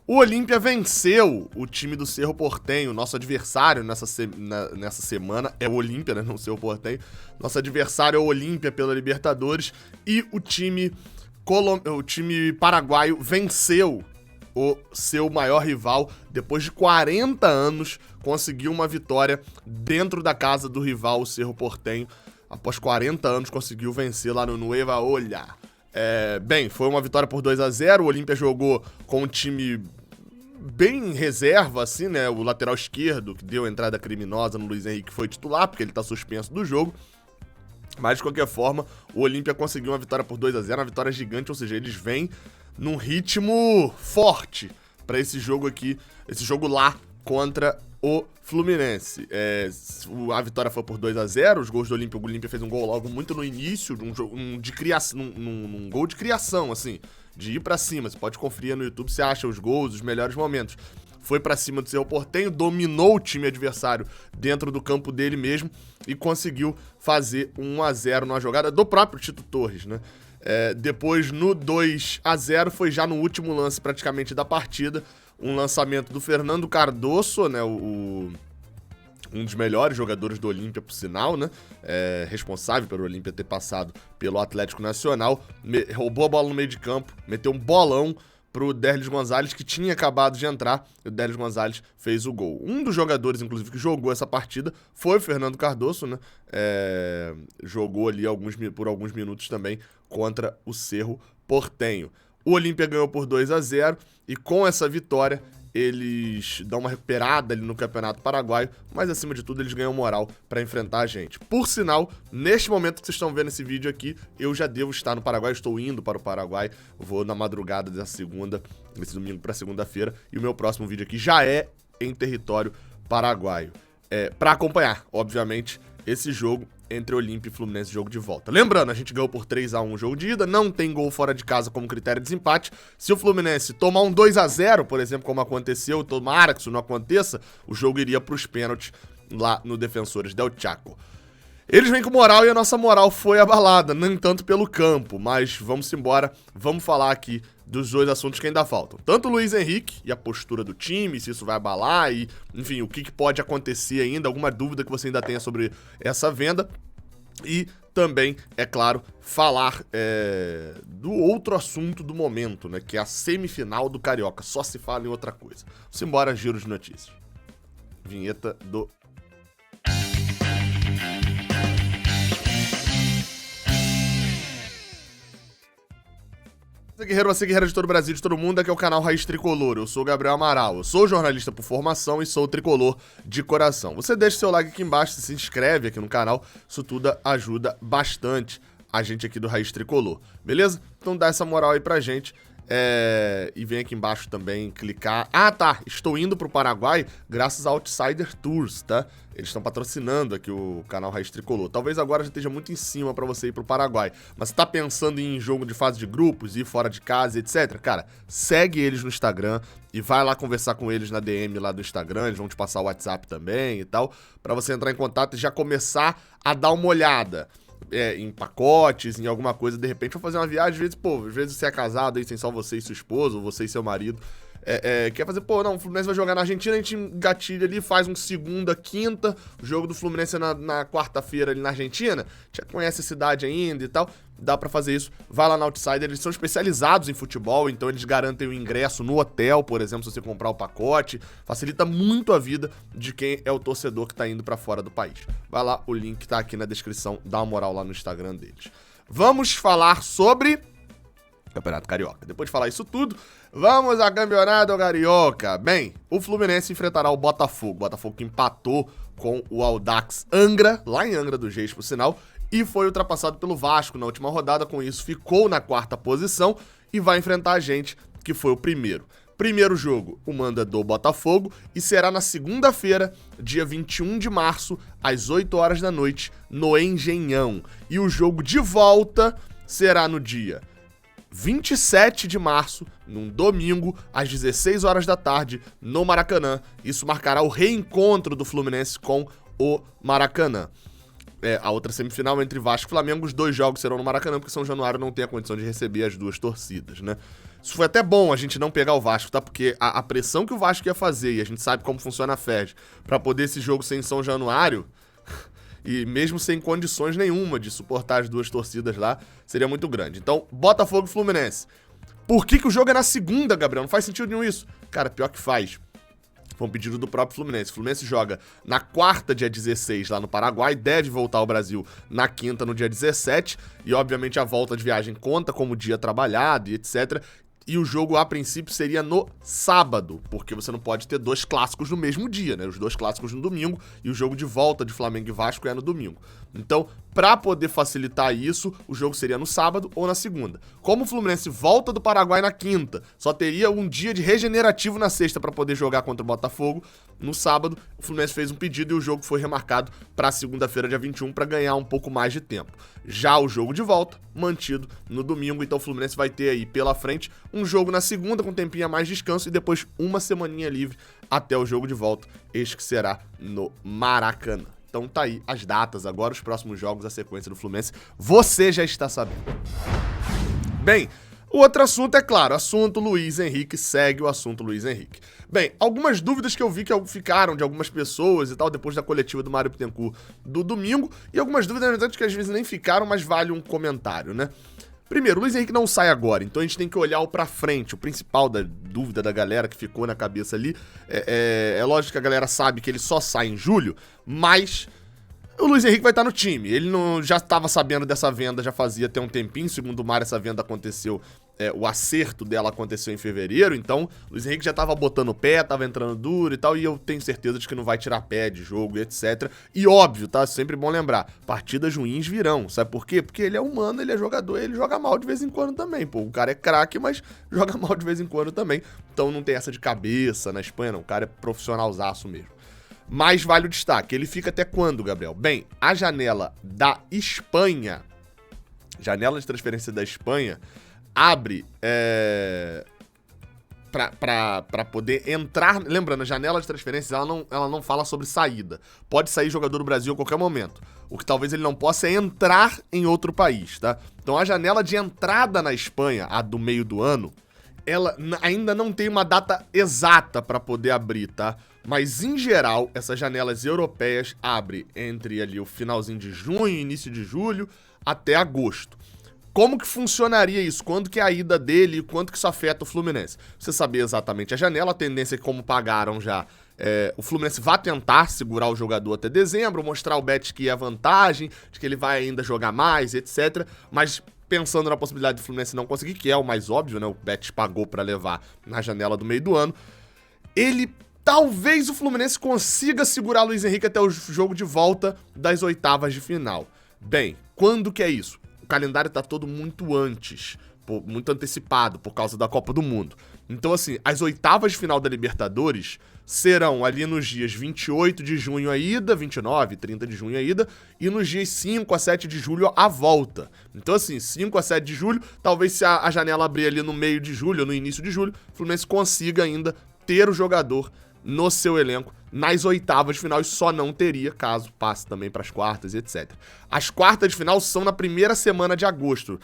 O Olímpia venceu o time do Cerro Porteño, nosso adversário nessa semana é o Olímpia, né, não o Cerro Porteño. Nosso adversário é o Olímpia pela Libertadores e o time paraguaio venceu o seu maior rival. Depois de 40 anos, conseguiu uma vitória dentro da casa do rival, o Cerro Porteño. Após 40 anos, conseguiu vencer lá no Nueva Olha. Bem, foi uma vitória por 2-0. O Olímpia jogou com um time bem reserva, assim, né? O lateral esquerdo, que deu a entrada criminosa no Luiz Henrique, foi titular, porque ele tá suspenso do jogo. Mas, de qualquer forma, o Olímpia conseguiu uma vitória por 2-0, uma vitória gigante, ou seja, eles vêm num ritmo forte pra esse jogo aqui, esse jogo lá contra o Fluminense. A vitória foi por 2-0, os gols do Olímpia, o Olímpia fez um gol logo muito no início, num gol de criação, assim, de ir pra cima. Você pode conferir no YouTube, você acha os gols, os melhores momentos. Foi pra cima do Cerro Porteño, dominou o time adversário dentro do campo dele mesmo e conseguiu fazer 1-0 numa jogada do próprio Tito Torres, né? Depois, no 2-0, foi já no último lance praticamente da partida, um lançamento do Fernando Cardoso, né, um dos melhores jogadores do Olímpia, por sinal, né, responsável pelo Olímpia ter passado pelo Atlético Nacional, roubou a bola no meio de campo, meteu um bolão pro Derlis Gonzalez, que tinha acabado de entrar, e o Derlis Gonzalez fez o gol. Um dos jogadores, inclusive, que jogou essa partida foi o Fernando Cardoso, né? Jogou ali por alguns minutos também contra o Cerro Porteño. O Olímpia ganhou por 2-0 e com essa vitória eles dão uma recuperada ali no Campeonato Paraguaio, mas acima de tudo eles ganham moral para enfrentar a gente. Por sinal, neste momento que vocês estão vendo esse vídeo aqui, eu já devo estar no Paraguai, estou indo para o Paraguai, vou na madrugada desse domingo para segunda-feira, e o meu próximo vídeo aqui já é em território paraguaio. Para acompanhar, obviamente, esse jogo entre Olímpia e Fluminense, jogo de volta. Lembrando, a gente ganhou por 3-1 o jogo de ida, não tem gol fora de casa como critério de desempate. Se o Fluminense tomar um 2-0, por exemplo, como aconteceu, tomara que isso não aconteça, o jogo iria para os pênaltis lá no Defensores del Chaco. Eles vêm com moral e a nossa moral foi abalada, nem tanto pelo campo, mas vamos embora, vamos falar aqui dos dois assuntos que ainda faltam. Tanto o Luiz Henrique e a postura do time, se isso vai abalar e, enfim, o que pode acontecer ainda, alguma dúvida que você ainda tenha sobre essa venda. E também, é claro, falar do outro assunto do momento, né, que é a semifinal do Carioca. Só se fala em outra coisa. Vamos embora, giro de notícias. Vinheta do... Você guerreiro de todo o Brasil, de todo mundo, aqui é o canal Raiz Tricolor, eu sou o Gabriel Amaral, eu sou jornalista por formação e sou tricolor de coração. Você deixa seu like aqui embaixo, se inscreve aqui no canal, isso tudo ajuda bastante a gente aqui do Raiz Tricolor, beleza? Então dá essa moral aí pra gente. E vem aqui embaixo também clicar. Ah, tá, estou indo pro Paraguai graças a Outsider Tours, tá? Eles estão patrocinando aqui o canal Raiz Tricolor. Talvez agora já esteja muito em cima pra você ir pro Paraguai, mas tá pensando em jogo de fase de grupos, ir fora de casa, etc? Cara, segue eles no Instagram e vai lá conversar com eles na DM lá do Instagram, eles vão te passar o WhatsApp também e tal, pra você entrar em contato e já começar a dar uma olhada. Em pacotes, em alguma coisa, de repente, vou fazer uma viagem, às vezes você é casado aí, tem só você e sua esposa, ou você e seu marido, quer fazer, o Fluminense vai jogar na Argentina, a gente engatilha ali, faz um segunda, quinta, o jogo do Fluminense na quarta-feira ali na Argentina, já conhece a cidade ainda e tal, dá pra fazer isso, vai lá na Outsider, eles são especializados em futebol, então eles garantem o ingresso no hotel, por exemplo, se você comprar o pacote, facilita muito a vida de quem é o torcedor que tá indo pra fora do país. Vai lá, o link tá aqui na descrição, dá uma moral lá no Instagram deles. Vamos falar sobre Campeonato Carioca. Depois de falar isso tudo, vamos a Campeonato Carioca. Bem, o Fluminense enfrentará o Botafogo que empatou com o Audax Angra, lá em Angra dos Reis, por sinal, e foi ultrapassado pelo Vasco na última rodada, com isso ficou na quarta posição e vai enfrentar a gente, que foi o primeiro. Primeiro jogo, o manda do Botafogo, e será na segunda-feira, dia 21 de março, às 8 horas da noite, no Engenhão. E o jogo de volta será no dia 27 de março, num domingo, às 16 horas da tarde, no Maracanã. Isso marcará o reencontro do Fluminense com o Maracanã. A outra semifinal entre Vasco e Flamengo, os dois jogos serão no Maracanã, porque São Januário não tem a condição de receber as duas torcidas, né? Isso foi até bom a gente não pegar o Vasco, tá? Porque a pressão que o Vasco ia fazer, e a gente sabe como funciona a FERJ, pra poder esse jogo ser em São Januário, e mesmo sem condições nenhuma de suportar as duas torcidas lá, seria muito grande. Então, Botafogo e Fluminense. Por que o jogo é na segunda, Gabriel? Não faz sentido nenhum isso. Cara, pior que faz. Foi um pedido do próprio Fluminense. O Fluminense joga na quarta, dia 16, lá no Paraguai, deve voltar ao Brasil na quinta, no dia 17, e obviamente a volta de viagem conta como dia trabalhado e etc. E o jogo, a princípio, seria no sábado, porque você não pode ter dois clássicos no mesmo dia, né? Os dois clássicos no domingo e o jogo de volta de Flamengo e Vasco é no domingo. Então, pra poder facilitar isso, o jogo seria no sábado ou na segunda. Como o Fluminense volta do Paraguai na quinta, só teria um dia de regenerativo na sexta pra poder jogar contra o Botafogo. No sábado, o Fluminense fez um pedido e o jogo foi remarcado pra segunda-feira, dia 21, pra ganhar um pouco mais de tempo. Já o jogo de volta, mantido no domingo, então o Fluminense vai ter aí pela frente um jogo na segunda com um tempinho a mais de descanso e depois uma semaninha livre até o jogo de volta, este que será no Maracanã. Então tá aí as datas, agora os próximos jogos, a sequência do Fluminense, você já está sabendo. Bem, o outro assunto é claro, assunto Luiz Henrique, segue o assunto Luiz Henrique. Bem, algumas dúvidas que eu vi que ficaram de algumas pessoas e tal, depois da coletiva do Mário Bittencourt do domingo, e algumas dúvidas, na verdade, que às vezes nem ficaram, mas vale um comentário, né? Primeiro, o Luiz Henrique não sai agora, então a gente tem que olhar o pra frente. O principal da dúvida da galera que ficou na cabeça ali, é lógico que a galera sabe que ele só sai em julho, mas o Luiz Henrique vai estar no time. Ele não já estava sabendo dessa venda, já fazia até um tempinho, segundo o Mário, essa venda aconteceu, o acerto dela aconteceu em fevereiro, então o Luiz Henrique já tava botando o pé, tava entrando duro e tal, e eu tenho certeza de que não vai tirar pé de jogo e etc. E óbvio, tá? Sempre bom lembrar, partidas ruins virão, sabe por quê? Porque ele é humano, ele é jogador, ele joga mal de vez em quando também, pô. O cara é craque, mas joga mal de vez em quando também, então não tem essa de cabeça na Espanha, não. O cara é profissionalzaço mesmo. Mas vale o destaque, ele fica até quando, Gabriel? Bem, a janela da Espanha, janela de transferência da Espanha, abre pra poder entrar. Lembrando, a janela de transferências ela não fala sobre saída. Pode sair jogador do Brasil a qualquer momento. O que talvez ele não possa é entrar em outro país, tá? Então a janela de entrada na Espanha, a do meio do ano, ela ainda não tem uma data exata pra poder abrir, tá? Mas, em geral, essas janelas europeias abrem entre ali o finalzinho de junho, início de julho, até agosto. Como que funcionaria isso? Quando que é a ida dele e quanto que isso afeta o Fluminense? Você saber exatamente a janela, a tendência é que, como pagaram já, o Fluminense vai tentar segurar o jogador até dezembro, mostrar ao Bet que é vantagem, de que ele vai ainda jogar mais, etc. Mas pensando na possibilidade do Fluminense não conseguir, que é o mais óbvio, né? O Bet pagou para levar na janela do meio do ano. Talvez o Fluminense consiga segurar Luiz Henrique até o jogo de volta das oitavas de final. Bem, quando que é isso? O calendário tá todo muito antes, muito antecipado por causa da Copa do Mundo. Então, assim, as oitavas de final da Libertadores serão ali nos dias 28 de junho a ida, 29, 30 de junho a ida, e nos dias 5 a 7 de julho a volta. Então, assim, 5 a 7 de julho, talvez se a janela abrir ali no meio de julho ou no início de julho, o Fluminense consiga ainda ter o jogador no seu elenco nas oitavas de final, e só não teria caso passe também para as quartas e etc. As quartas de final são na primeira semana de agosto.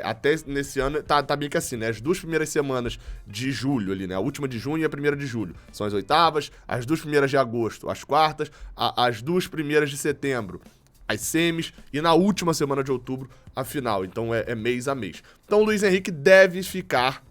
Até nesse ano tá bem que assim, né? As duas primeiras semanas de julho ali, né? A última de junho e a primeira de julho são as oitavas, as duas primeiras de agosto, as quartas, as duas primeiras de setembro, as semis, e na última semana de outubro, a final. Então é mês a mês. Então o Luiz Henrique deve ficar,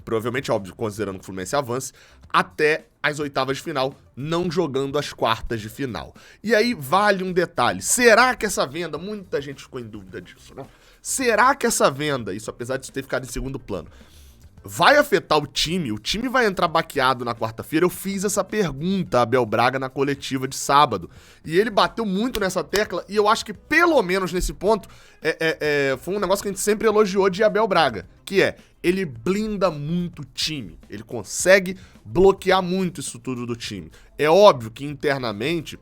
provavelmente, óbvio, considerando que o Fluminense avance, até as oitavas de final, não jogando as quartas de final. E aí vale um detalhe, será que essa venda, muita gente ficou em dúvida disso, né? Será que essa venda, isso apesar de ter ficado em segundo plano, vai afetar o time? O time vai entrar baqueado na quarta-feira? Eu fiz essa pergunta a Abel Braga na coletiva de sábado, e ele bateu muito nessa tecla, e eu acho que pelo menos nesse ponto, foi um negócio que a gente sempre elogiou de Abel Braga, que ele blinda muito o time, ele consegue bloquear muito isso tudo do time. É óbvio que internamente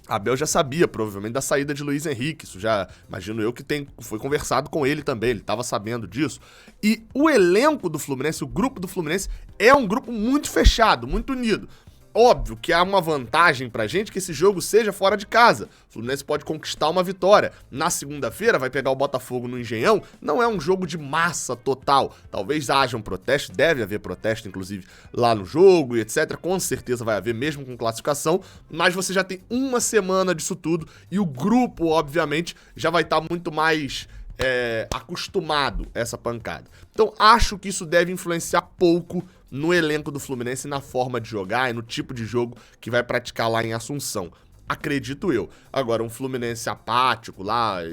Abel já sabia, provavelmente, da saída de Luiz Henrique, isso já, imagino eu, que foi conversado com ele também, ele estava sabendo disso. E o elenco do Fluminense, o grupo do Fluminense, é um grupo muito fechado, muito unido. Óbvio que há uma vantagem pra gente que esse jogo seja fora de casa. O Fluminense pode conquistar uma vitória. Na segunda-feira vai pegar o Botafogo no Engenhão. Não é um jogo de massa total. Talvez haja um protesto, deve haver protesto, inclusive, lá no jogo e etc. Com certeza vai haver, mesmo com classificação. Mas você já tem uma semana disso tudo e o grupo, obviamente, já vai estar muito mais acostumado a essa pancada. Então, acho que isso deve influenciar pouco no elenco do Fluminense, na forma de jogar e no tipo de jogo que vai praticar lá em Assunção. Acredito eu. Agora, um Fluminense apático lá,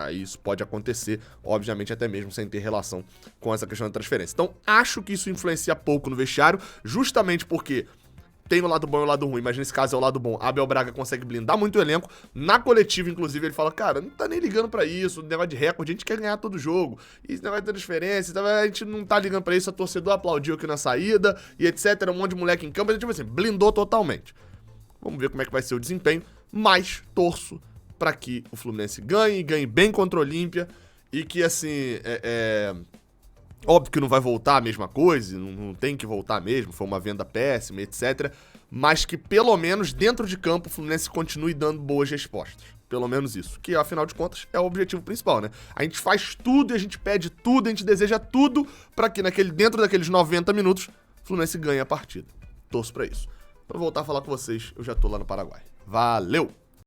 isso pode acontecer, obviamente até mesmo sem ter relação com essa questão da transferência. Então, acho que isso influencia pouco no vestiário, justamente porque tem o lado bom e o lado ruim, mas nesse caso é o lado bom. Abel Braga consegue blindar muito o elenco. Na coletiva, inclusive, ele fala, cara, não tá nem ligando pra isso, negócio de recorde, a gente quer ganhar todo jogo. Isso não vai ter diferença, a gente não tá ligando pra isso, a torcedor aplaudiu aqui na saída e etc, um monte de moleque em campo, a gente, tipo assim, blindou totalmente. Vamos ver como é que vai ser o desempenho, mas torço pra que o Fluminense ganhe bem contra o Olímpia e que, assim, óbvio que não vai voltar a mesma coisa, não tem que voltar mesmo, foi uma venda péssima, etc. Mas que pelo menos dentro de campo o Fluminense continue dando boas respostas. Pelo menos isso, que afinal de contas é o objetivo principal, né? A gente faz tudo, a gente pede tudo, a gente deseja tudo pra que dentro daqueles 90 minutos o Fluminense ganhe a partida. Torço pra isso. Pra voltar a falar com vocês, eu já tô lá no Paraguai. Valeu!